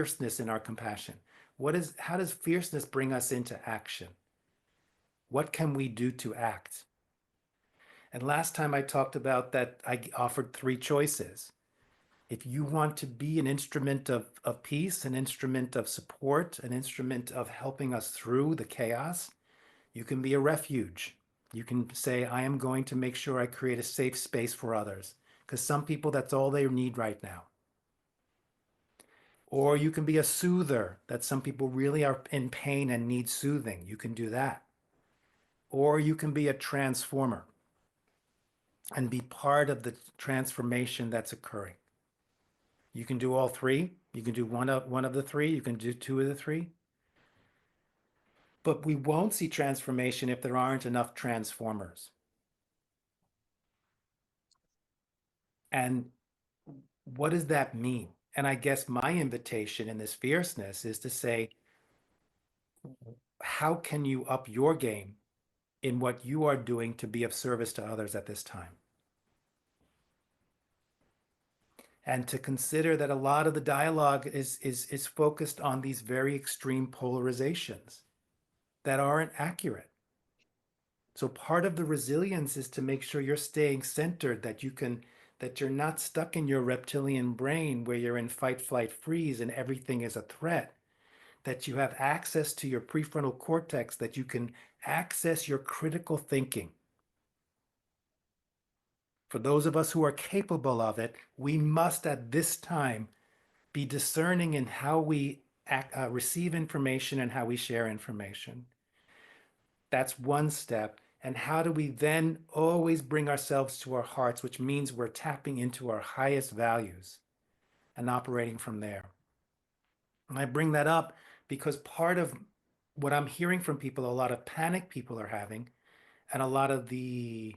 fierceness in our compassion? How does fierceness bring us into action? What can we do to act? And last time I talked about that, I offered three choices. If you want to be an instrument of peace, an instrument of support, an instrument of helping us through the chaos, you can be a refuge. You can say, I am going to make sure I create a safe space for others, because some people, that's all they need right now. Or you can be a soother, that some people really are in pain and need soothing. You can do that. Or you can be a transformer and be part of the transformation that's occurring. You can do all three. You can do one of the three. You can do two of the three. But we won't see transformation if there aren't enough transformers. And what does that mean? And I guess my invitation in this fierceness is to say, how can you up your game in what you are doing to be of service to others at this time? And to consider that a lot of the dialogue is focused on these very extreme polarizations that aren't accurate. So part of the resilience is to make sure you're staying centered, that you're not stuck in your reptilian brain where you're in fight, flight, freeze and everything is a threat, that you have access to your prefrontal cortex, that you can access your critical thinking. For those of us who are capable of it, we must at this time be discerning in how we receive information and how we share information. That's one step. And how do we then always bring ourselves to our hearts, which means we're tapping into our highest values and operating from there. And I bring that up because part of what I'm hearing from people, a lot of panic people are having, and a lot of the,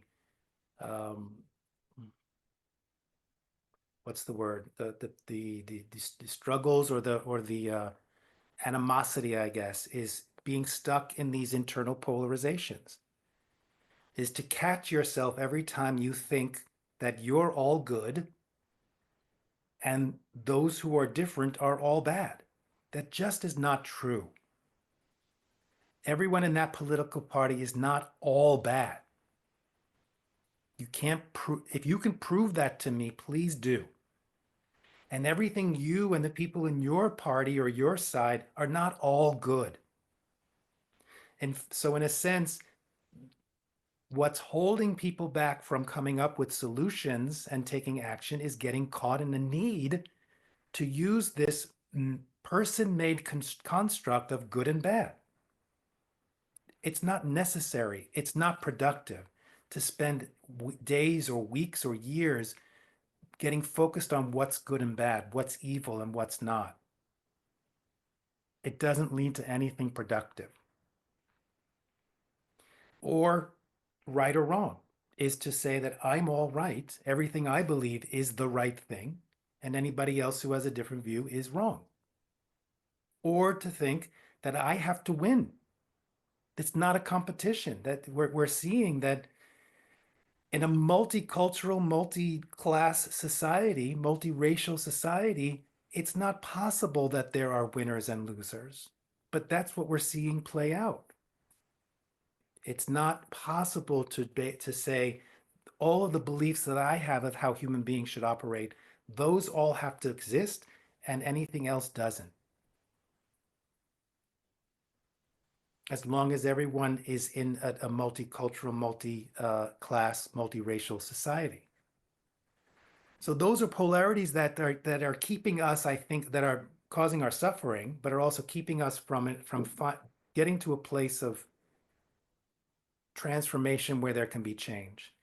what's the word? The struggles or the animosity, I guess, is being stuck in these internal polarizations, is to catch yourself every time you think that you're all good and those who are different are all bad. That just is not true. Everyone in that political party is not all bad. You can't prove, if you can prove that to me, please do. And everything you and the people in your party or your side are not all good. And so in a sense, what's holding people back from coming up with solutions and taking action is getting caught in the need to use this person-made construct of good and bad. It's not necessary. It's not productive to spend days or weeks or years getting focused on what's good and bad, what's evil and what's not. It doesn't lead to anything productive. Or right or wrong is to say that I'm all right, everything I believe is the right thing, and anybody else who has a different view is wrong. Or to think that I have to win. It's not a competition, that we're seeing that in a multicultural, multi-class society, multiracial society, it's not possible that there are winners and losers. But that's what we're seeing play out. It's not possible to say all of the beliefs that I have of how human beings should operate, those all have to exist and anything else doesn't. As long as everyone is in a multicultural, multi-class, multiracial society. So those are polarities that are keeping us, I think, that are causing our suffering, but are also keeping us from getting to a place of transformation where there can be change.